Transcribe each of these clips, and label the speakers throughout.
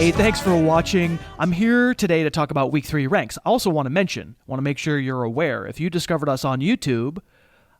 Speaker 1: Hey, thanks for watching. I'm here today to talk about Week 3 ranks. I also want to make sure you're aware, if you discovered us on YouTube,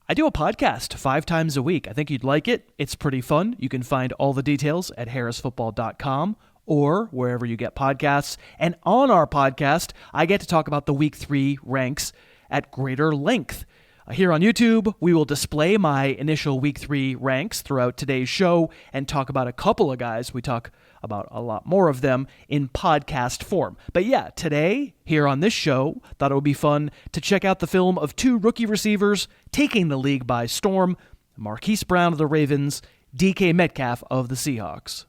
Speaker 1: I do a podcast 5 times a week. I think you'd like it. It's pretty fun. You can find all the details at harrisfootball.com or wherever you get podcasts. And on our podcast, I get to talk about the Week 3 ranks at greater length. Here on YouTube, we will display my initial Week 3 ranks throughout today's show and talk about a couple of guys. We talk about a lot more of them in podcast form. But yeah, today, here on this show, thought it would be fun to check out the film of 2 rookie receivers taking the league by storm, Marquise Brown of the Ravens, D.K. Metcalf of the Seahawks.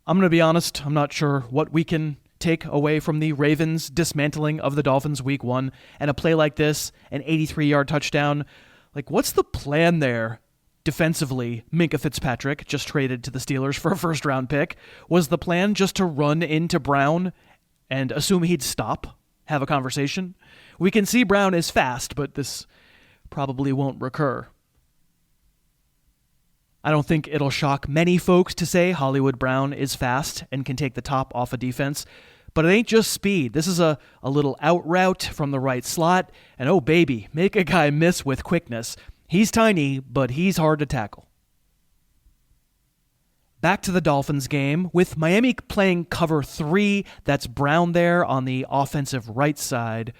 Speaker 1: I'm going to be honest, I'm not sure what we can take away from the Ravens' dismantling of the Dolphins Week 1, and a play like this, an 83-yard touchdown. Like, what's the plan there? Defensively, Minka Fitzpatrick, just traded to the Steelers for a first-round pick. Was the plan just to run into Brown and assume he'd stop, have a conversation? We can see Brown is fast, but this probably won't recur. I don't think it'll shock many folks to say Hollywood Brown is fast and can take the top off a defense, but it ain't just speed. This is a little out route from the right slot, and oh baby, make a guy miss with quickness. He's tiny, but he's hard to tackle. Back to the Dolphins game, with Miami playing cover 3, that's Brown there on the offensive right side.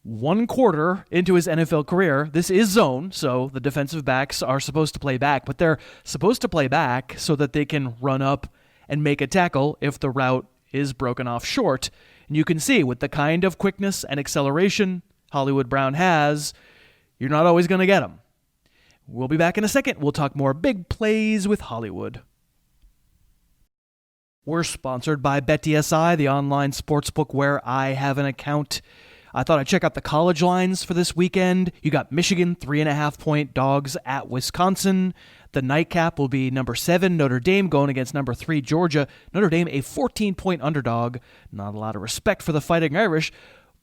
Speaker 1: 1 quarter into his NFL career, this is zone, so the defensive backs are supposed to play back, but they're supposed to play back so that they can run up and make a tackle if the route is broken off short. And you can see with the kind of quickness and acceleration Hollywood Brown has, you're not always going to get him. We'll be back in a second. We'll talk more big plays with Hollywood. We're sponsored by BetDSI, the online sportsbook where I have an account. I thought I'd check out the college lines for this weekend. You got Michigan 3.5-point dogs at Wisconsin. The nightcap will be number 7, Notre Dame, going against number 3, Georgia. Notre Dame, a 14-point underdog. Not a lot of respect for the Fighting Irish.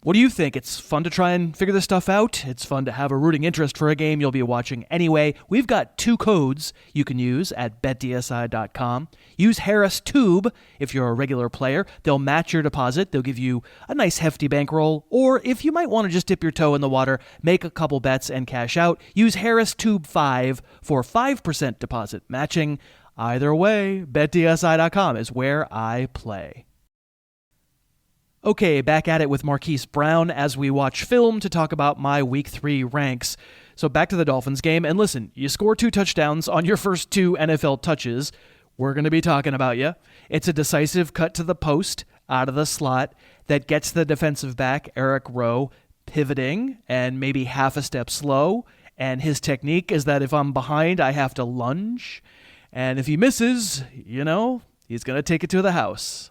Speaker 1: What do you think? It's fun to try and figure this stuff out. It's fun to have a rooting interest for a game you'll be watching anyway. We've got 2 codes you can use at betdsi.com. Use HarrisTube if you're a regular player. They'll match your deposit. They'll give you a nice hefty bankroll. Or if you might want to just dip your toe in the water, make a couple bets and cash out, use HarrisTube5 for 5% deposit matching. Either way, betdsi.com is where I play. Okay, back at it with Marquise Brown as we watch film to talk about my Week 3 ranks. So back to the Dolphins game, and listen, you score 2 touchdowns on your first 2 NFL touches. We're going to be talking about you. It's a decisive cut to the post out of the slot that gets the defensive back, Eric Rowe, pivoting and maybe half a step slow. And his technique is that if I'm behind, I have to lunge. And if he misses, he's going to take it to the house.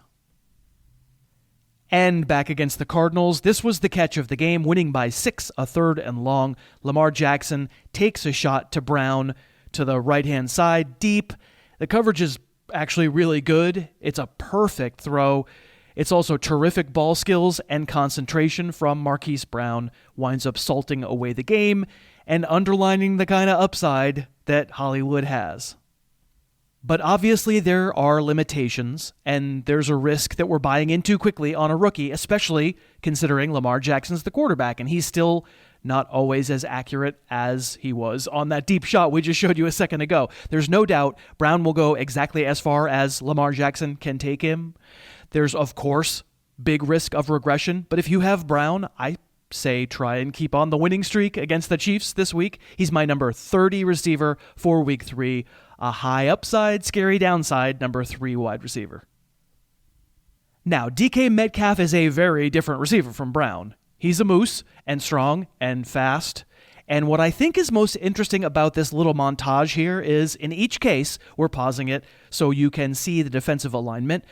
Speaker 1: And back against the Cardinals, this was the catch of the game, winning by 6, a 3rd and long. Lamar Jackson takes a shot to Brown to the right-hand side, deep. The coverage is actually really good. It's a perfect throw. It's also terrific ball skills and concentration from Marquise Brown. Winds up salting away the game and underlining the kind of upside that Hollywood has. But obviously there are limitations, and there's a risk that we're buying in too quickly on a rookie, especially considering Lamar Jackson's the quarterback, and he's still not always as accurate as he was on that deep shot we just showed you a second ago. There's no doubt Brown will go exactly as far as Lamar Jackson can take him. There's, of course, big risk of regression, but if you have Brown, I say try and keep on the winning streak against the Chiefs this week. He's my number 30 receiver for Week 3. A high upside, scary downside, number 3 wide receiver. Now, DK Metcalf is a very different receiver from Brown. He's a moose, and strong, and fast. And what I think is most interesting about this little montage here is, in each case, we're pausing it so you can see the defensive alignment.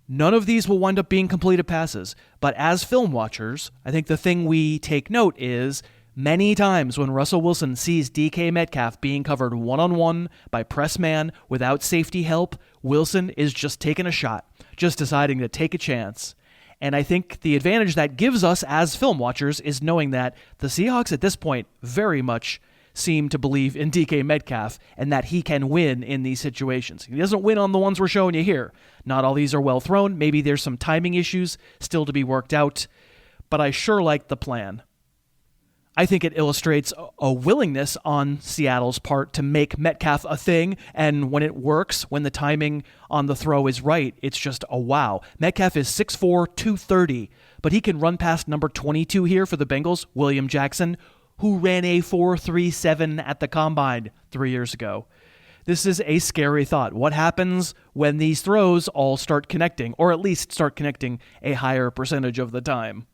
Speaker 1: None of these will wind up being completed passes. But as film watchers, I think the thing we take note is many times when Russell Wilson sees DK Metcalf being covered one-on-one by press man without safety help, Wilson is just taking a shot, just deciding to take a chance. And I think the advantage that gives us as film watchers is knowing that the Seahawks at this point very much seem to believe in DK Metcalf and that he can win in these situations. He doesn't win on the ones we're showing you here. Not all these are well thrown. Maybe there's some timing issues still to be worked out, but I sure like the plan. I think it illustrates a willingness on Seattle's part to make Metcalf a thing, and when it works, when the timing on the throw is right, it's just a wow. Metcalf is 6'4", 230, but he can run past number 22 here for the Bengals, William Jackson, who ran a 4.37 at the Combine 3 years ago. This is a scary thought. What happens when these throws all start connecting, or at least start connecting a higher percentage of the time?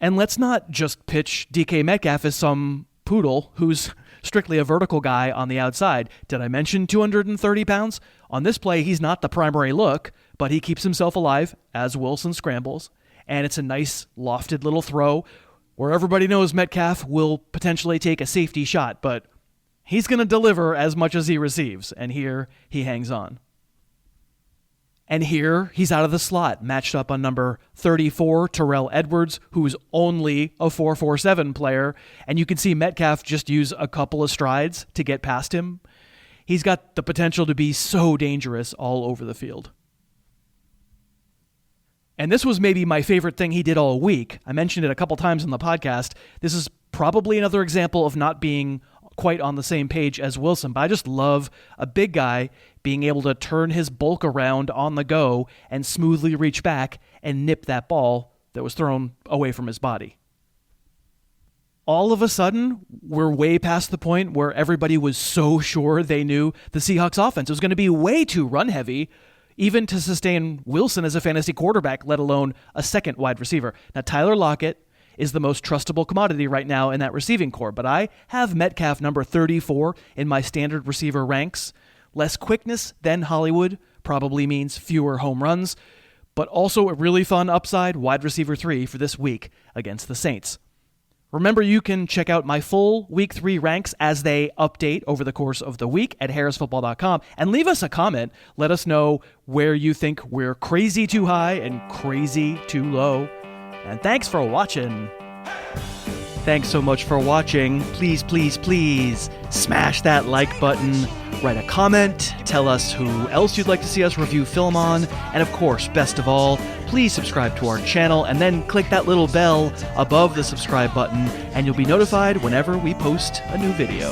Speaker 1: And let's not just pitch DK Metcalf as some poodle who's strictly a vertical guy on the outside. Did I mention 230 pounds? On this play, he's not the primary look, but he keeps himself alive as Wilson scrambles. And it's a nice lofted little throw where everybody knows Metcalf will potentially take a safety shot, but he's going to deliver as much as he receives. And here he hangs on. And here, he's out of the slot, matched up on number 34, Terrell Edwards, who's only a 4.47 player. And you can see Metcalf just use a couple of strides to get past him. He's got the potential to be so dangerous all over the field. And this was maybe my favorite thing he did all week. I mentioned it a couple times on the podcast. This is probably another example of not being quite on the same page as Wilson, but I just love a big guy being able to turn his bulk around on the go and smoothly reach back and nip that ball that was thrown away from his body. All of a sudden, we're way past the point where everybody was so sure they knew the Seahawks offense was going to be way too run heavy, even to sustain Wilson as a fantasy quarterback, let alone a second wide receiver. Now, Tyler Lockett is the most trustable commodity right now in that receiving core, but I have Metcalf number 34 in my standard receiver ranks. Less quickness than Hollywood probably means fewer home runs, but also a really fun upside wide receiver 3 for this week against the Saints. Remember, you can check out my full Week 3 ranks as they update over the course of the week at harrisfootball.com, and leave us a comment. Let us know where you think we're crazy too high and crazy too low. And thanks for watching. Thanks so much for watching. Please, please, please smash that like button, write a comment, tell us who else you'd like to see us review film on, and of course, best of all, please subscribe to our channel and then click that little bell above the subscribe button and you'll be notified whenever we post a new video.